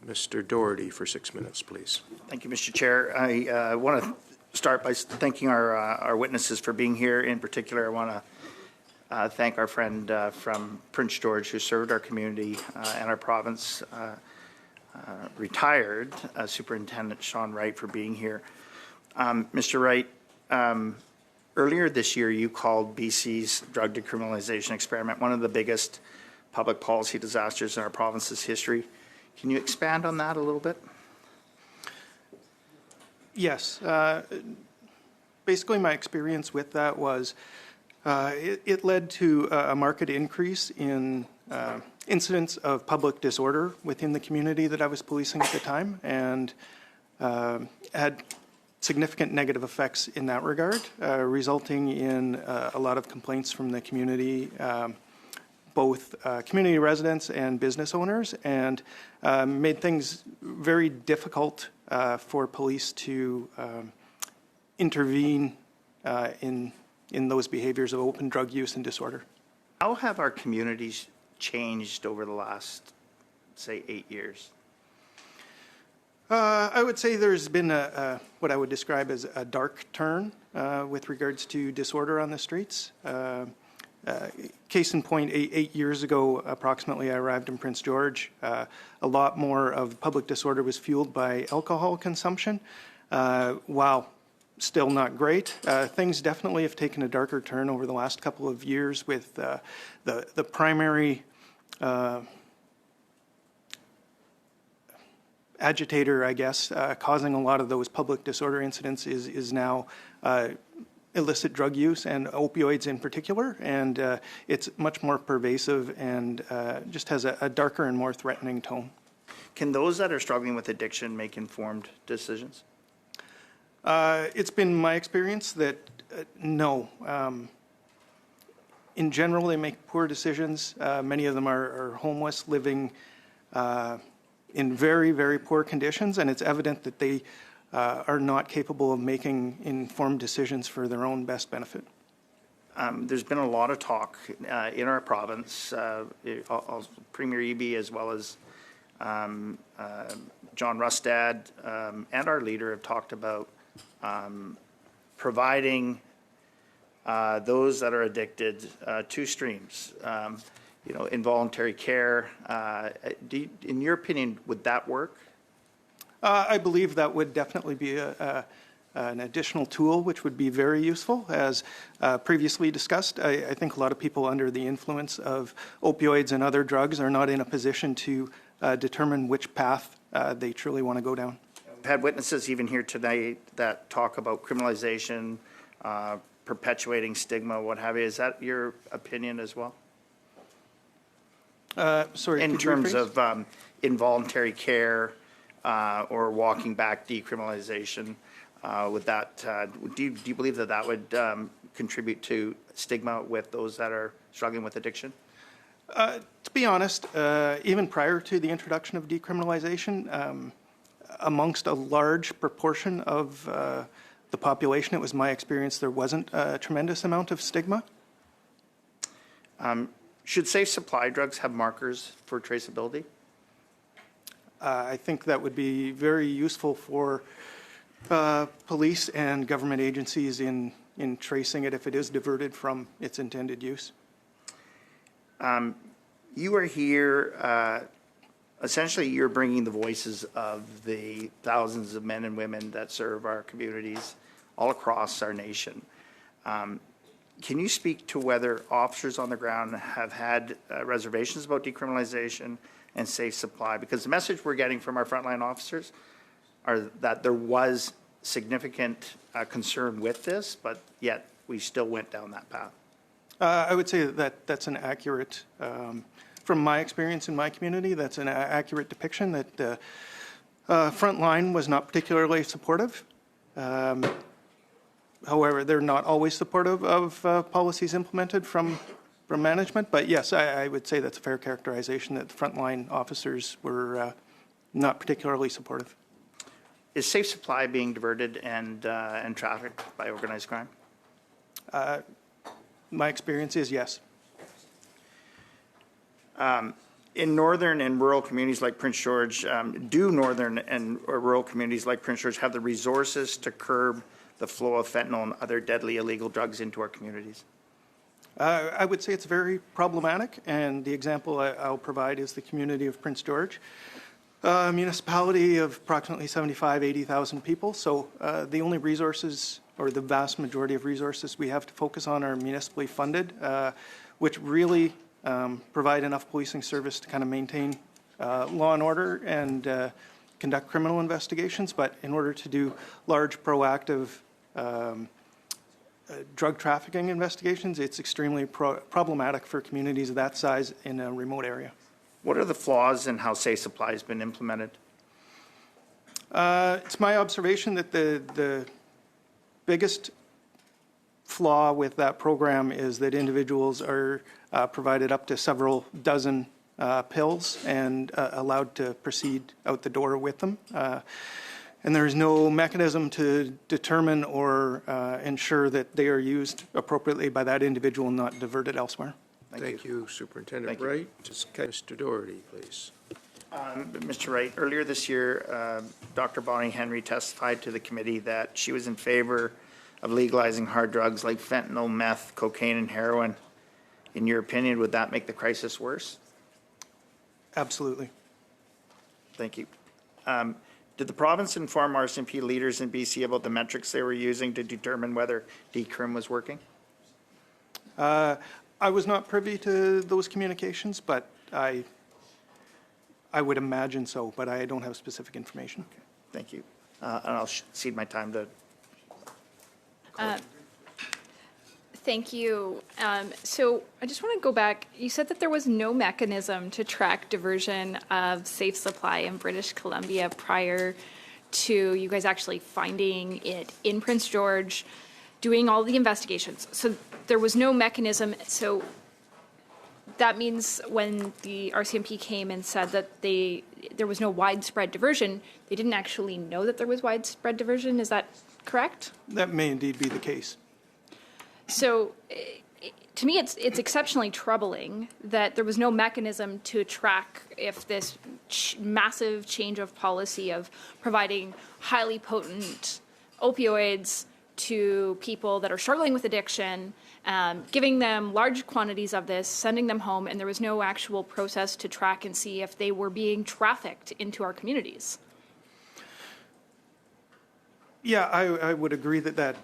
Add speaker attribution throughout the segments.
Speaker 1: Mr. Doherty for 6 minutes, please.
Speaker 2: Thank you, Mr. Chair. I want to start by thanking our witnesses for being here. In particular, I want to thank our friend from Prince George who served our community and our province, retired Superintendent Sean Wright, for being here. Mr. Wright, earlier this year you called BC's drug decriminalization experiment one of the biggest public policy disasters in our province's history. Can you expand on that a little bit?
Speaker 3: Yes. Basically, my experience with that was it led to a marked increase in incidents of public disorder within the community that I was policing at the time, and had significant negative effects in that regard, resulting in a lot of complaints from the community, both community residents and business owners, and made things very difficult for police to intervene in those behaviors of open drug use and disorder.
Speaker 2: How have our communities changed over the last, say, 8 years?
Speaker 3: I would say there's been what I would describe as a dark turn with regards to disorder on the streets. Case in point, eight years ago, approximately, I arrived in Prince George. A lot more of public disorder was fueled by alcohol consumption. While still not great, things definitely have taken a darker turn over the last couple of years, with the primary agitator, I guess, causing a lot of those public disorder incidents is now illicit drug use, and opioids in particular, and it's much more pervasive and just has a darker and more threatening tone.
Speaker 2: Can those that are struggling with addiction make informed decisions?
Speaker 3: It's been my experience that no. In general, they make poor decisions. Many of them are homeless, living in very, very poor conditions, and it's evident that they are not capable of making informed decisions for their own best benefit.
Speaker 2: There's been a lot of talk in our province, Premier Eby, as well as John Rustad, and our leader have talked about providing those that are addicted two streams. Involuntary care. In your opinion, would that work?
Speaker 3: I believe that would definitely be an additional tool which would be very useful. As previously discussed, I think a lot of people under the influence of opioids and other drugs are not in a position to determine which path they truly want to go down.
Speaker 2: We've had witnesses even here tonight that talk about criminalization, perpetuating stigma, what have you. Is that your opinion as well?
Speaker 3: Sorry,
Speaker 2: in terms of involuntary care, or walking back decriminalization, would that, do you believe that would contribute to stigma with those that are struggling with addiction?
Speaker 3: To be honest, even prior to the introduction of decriminalization, amongst a large proportion of the population, it was my experience there wasn't a tremendous amount of stigma.
Speaker 2: Should safe supply drugs have markers for traceability?
Speaker 3: I think that would be very useful for police and government agencies in tracing it if it is diverted from its intended use.
Speaker 2: You are here, essentially you're bringing the voices of the thousands of men and women that serve our communities all across our nation. Can you speak to whether officers on the ground have had reservations about decriminalization and safe supply? Because the message we're getting from our frontline officers are that there was significant concern with this, but yet we still went down that path.
Speaker 3: I would say that that's an accurate, from my experience in my community, that's an accurate depiction that Frontline was not particularly supportive. However, they're not always supportive of policies implemented from management, but yes, I would say that's a fair characterization that the frontline officers were not particularly supportive.
Speaker 2: Is safe supply being diverted and trafficked by organized crime?
Speaker 3: My experience is yes.
Speaker 2: In northern and rural communities like Prince George, do northern and rural communities like Prince George have the resources to curb the flow of fentanyl and other deadly illegal drugs into our communities?
Speaker 3: I would say it's very problematic, and the example I'll provide is the community of Prince George. A municipality of approximately 80,000 people, so the only resources, or the vast majority of resources we have to focus on are municipally funded, which really provide enough policing service to kind of maintain law and order and conduct criminal investigations, but in order to do large proactive drug trafficking investigations, it's extremely problematic for communities of that size in a remote area.
Speaker 2: What are the flaws in how Safe Supply has been implemented?
Speaker 3: It's my observation that the biggest flaw with that program is that individuals are provided up to several dozen pills and allowed to proceed out the door with them. And there is no mechanism to determine or ensure that they are used appropriately by that individual and not diverted elsewhere.
Speaker 1: Thank you, Superintendent
Speaker 2: Thank you.
Speaker 1: Wright. Just Mr. Doherty, please.
Speaker 2: Mr. Wright, earlier this year, Dr. Bonnie Henry testified to the committee that she was in favor of legalizing hard drugs like fentanyl, meth, cocaine, and heroin. In your opinion, would that make the crisis worse?
Speaker 3: Absolutely.
Speaker 2: Thank you. Did the province inform RCMP leaders in BC about the metrics they were using to determine whether decrim was working?
Speaker 3: I was not privy to those communications, but I would imagine so, but I don't have specific information.
Speaker 2: Okay. Thank you. And I'll cede my time to.
Speaker 4: Thank you. So I just want to go back. You said that there was no mechanism to track diversion of Safe Supply in British Columbia prior to you guys actually finding it in Prince George, doing all the investigations. So there was no mechanism. So that means when the RCMP came and said that there was no widespread diversion, they didn't actually know that there was widespread diversion. Is that correct?
Speaker 3: That may indeed be the case.
Speaker 4: So to me, it's exceptionally troubling that there was no mechanism to track if this massive change of policy of providing highly potent opioids to people that are struggling with addiction, giving them large quantities of this, sending them home, and there was no actual process to track and see if they were being trafficked into our communities.
Speaker 3: Yeah, I would agree that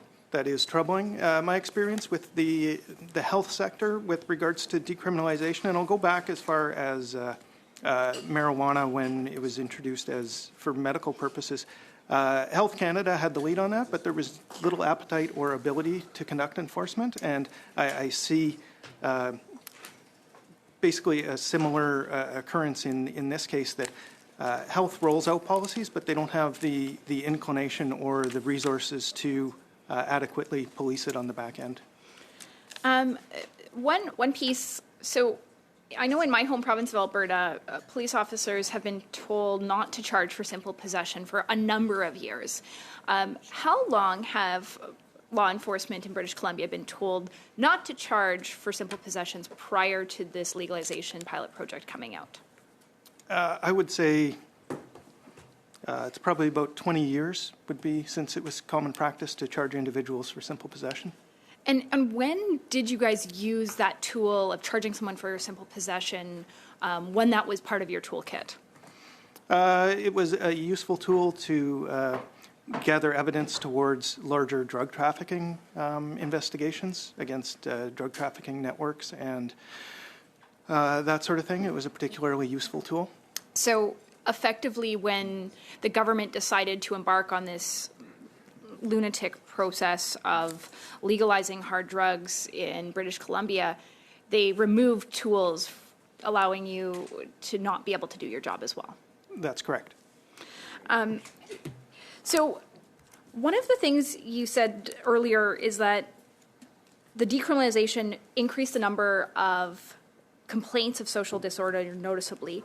Speaker 3: is troubling. My experience with the health sector with regards to decriminalization, and I'll go back as far as marijuana when it was introduced as for medical purposes. Health Canada had the lead on that, but there was little appetite or ability to conduct enforcement, and I see basically a similar occurrence in this case that health rolls out policies, but they don't have the inclination or the resources to adequately police it on the back end.
Speaker 4: One piece, so I know in my home province of Alberta, police officers have been told not to charge for simple possession for a number of years. How long have law enforcement in British Columbia been told not to charge for simple possessions prior to this legalization pilot project coming out?
Speaker 3: I would say it's probably about 20 years would be since it was common practice to charge individuals for simple possession.
Speaker 4: And when did you guys use that tool of charging someone for simple possession, when that was part of your toolkit?
Speaker 3: It was a useful tool to gather evidence towards larger drug trafficking investigations against drug trafficking networks and that sort of thing. It was a particularly useful tool.
Speaker 4: So effectively, when the government decided to embark on this lunatic process of legalizing hard drugs in British Columbia, they removed tools allowing you to not be able to do your job as well.
Speaker 3: That's correct.
Speaker 4: So one of the things you said earlier is that the decriminalization increased the number of complaints of social disorder noticeably.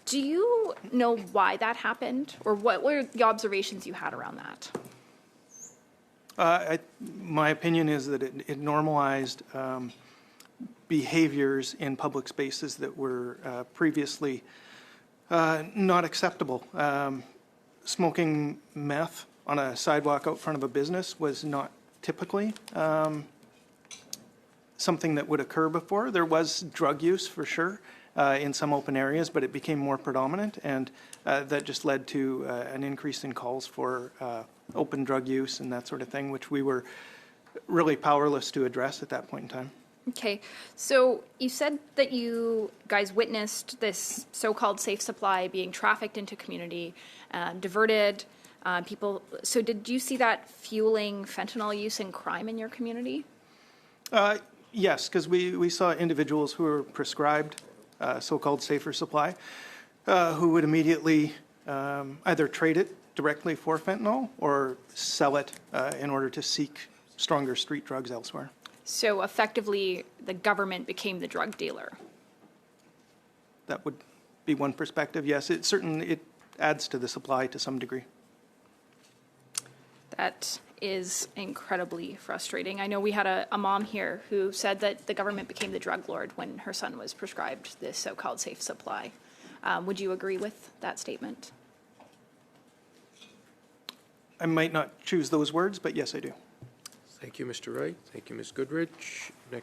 Speaker 4: Do you know why that happened, or what were the observations you had around that?
Speaker 3: My opinion is that it normalized behaviors in public spaces that were previously not acceptable. Smoking meth on a sidewalk out front of a business was not typically something that would occur before. There was drug use for sure in some open areas, but it became more predominant, and that just led to an increase in calls for open drug use and that sort of thing, which we were really powerless to address at that point in time.
Speaker 4: Okay, so you said that you guys witnessed this so-called safe supply being trafficked into community, diverted people. So did you see that fueling fentanyl use and crime in your community?
Speaker 3: Yes, because we saw individuals who were prescribed so-called safer supply who would immediately either trade it directly for fentanyl or sell it in order to seek stronger street drugs elsewhere.
Speaker 4: So effectively, the government became the drug dealer.
Speaker 3: That would be one perspective. Yes, it adds to the supply to some degree.
Speaker 4: That is incredibly frustrating. I know we had a mom here who said that the government became the drug lord when her son was prescribed this so-called safe supply. Would you agree with that statement?
Speaker 3: I might not choose those words, but yes, I do.
Speaker 1: Thank you, Mr. Wright. Thank you, Ms. Goodrich. Next